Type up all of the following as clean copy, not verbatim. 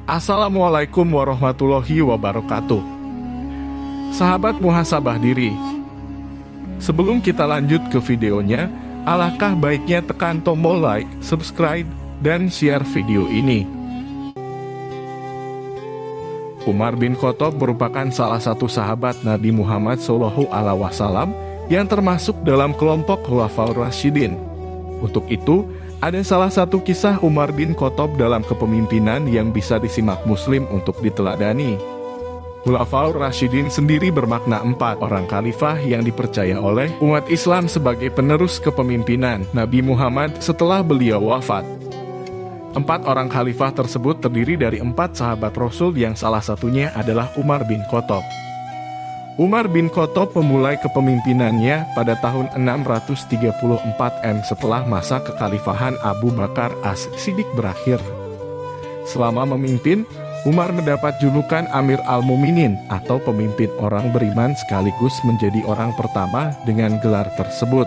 Assalamualaikum warahmatullahi wabarakatuh. Sahabat muhasabah diri, sebelum kita lanjut ke videonya, alangkah baiknya tekan tombol like, subscribe, dan share video ini. Umar bin Khattab merupakan salah satu sahabat Nabi Muhammad SAW yang termasuk dalam kelompok Khulafaur Rasyidin. Untuk itu, ada salah satu kisah Umar bin Khattab dalam kepemimpinan yang bisa disimak muslim untuk diteladani. Khulafaur Rasyidin sendiri bermakna 4 orang khalifah yang dipercaya oleh umat Islam sebagai penerus kepemimpinan Nabi Muhammad setelah beliau wafat. 4 orang khalifah tersebut terdiri dari 4 sahabat Rasul yang salah satunya adalah Umar bin Khattab. Umar bin Khattab memulai kepemimpinannya pada tahun 634 setelah masa kekhalifahan Abu Bakar As-Siddiq berakhir. Selama memimpin, Umar mendapat julukan Amir al-Muminin atau pemimpin orang beriman sekaligus menjadi orang pertama dengan gelar tersebut.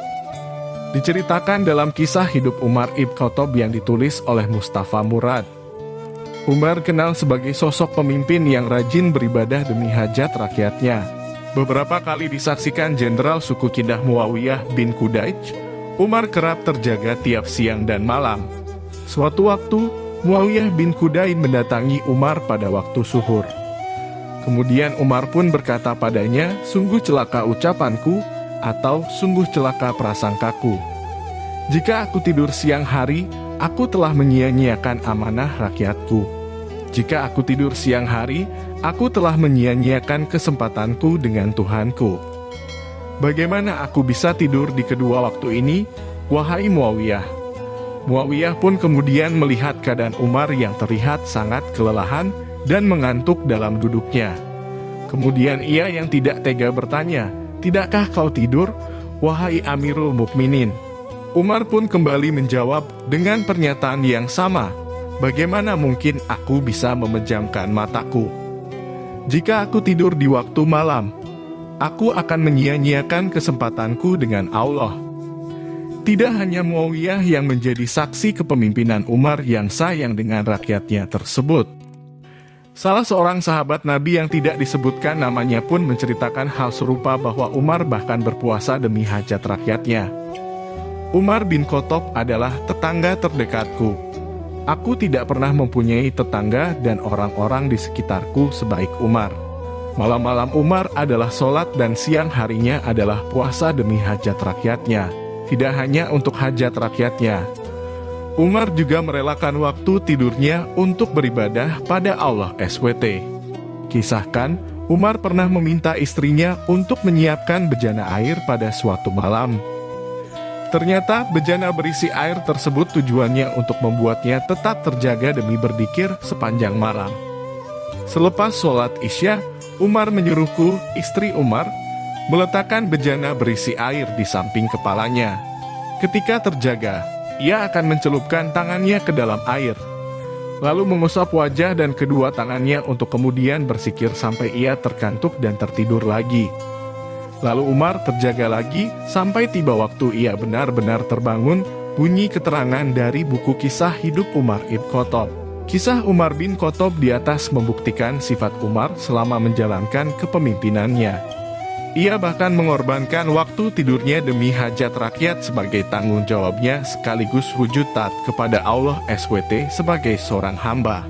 Diceritakan dalam kisah hidup Umar ibn Khattab yang ditulis oleh Mustafa Murad. Umar kenal sebagai sosok pemimpin yang rajin beribadah demi hajat rakyatnya. Beberapa kali disaksikan Jenderal suku Kindah Muawiyah bin Qudaij, Umar kerap terjaga tiap siang dan malam. Suatu waktu, Muawiyah bin Qudaij mendatangi Umar pada waktu zuhur. Kemudian Umar pun berkata padanya, "Sungguh celaka ucapanku," atau "sungguh celaka prasangkaku. Jika aku tidur siang hari, aku telah menyia-nyiakan amanah rakyatku. Jika aku tidur siang hari, aku telah menyia-nyiakan kesempatanku dengan Tuhanku. Bagaimana aku bisa tidur di kedua waktu ini, wahai Muawiyah?" Muawiyah pun kemudian melihat keadaan Umar yang terlihat sangat kelelahan dan mengantuk dalam duduknya. Kemudian ia yang tidak tega bertanya, "Tidakkah kau tidur, wahai Amirul Mukminin?" Umar pun kembali menjawab dengan pernyataan yang sama, "Bagaimana mungkin aku bisa memejamkan mataku? Jika aku tidur di waktu malam, aku akan menyia-nyiakan kesempatanku dengan Allah." Tidak hanya Muawiyah yang menjadi saksi kepemimpinan Umar yang sayang dengan rakyatnya tersebut. Salah seorang sahabat Nabi yang tidak disebutkan namanya pun menceritakan hal serupa bahwa Umar bahkan berpuasa demi hajat rakyatnya. "Umar bin Khattab adalah tetangga terdekatku. Aku tidak pernah mempunyai tetangga dan orang-orang di sekitarku sebaik Umar. Malam-malam Umar adalah sholat dan siang harinya adalah puasa demi hajat rakyatnya. Tidak hanya untuk hajat rakyatnya, Umar juga merelakan waktu tidurnya untuk beribadah pada Allah SWT. Kisahkan, Umar pernah meminta istrinya untuk menyiapkan bejana air pada suatu malam. Ternyata bejana berisi air tersebut tujuannya untuk membuatnya tetap terjaga demi berzikir sepanjang malam. Selepas sholat Isya, Umar menyuruhku, istri Umar, meletakkan bejana berisi air di samping kepalanya. Ketika terjaga, ia akan mencelupkan tangannya ke dalam air, lalu mengusap wajah dan kedua tangannya untuk kemudian berzikir sampai ia terkantuk dan tertidur lagi. Lalu Umar terjaga lagi sampai tiba waktu ia benar-benar terbangun." Bunyi keterangan dari buku kisah hidup Umar ibn Khattab. Kisah Umar bin Khattab di atas membuktikan sifat Umar selama menjalankan kepemimpinannya. Ia bahkan mengorbankan waktu tidurnya demi hajat rakyat sebagai tanggung jawabnya sekaligus wujud taat kepada Allah SWT sebagai seorang hamba.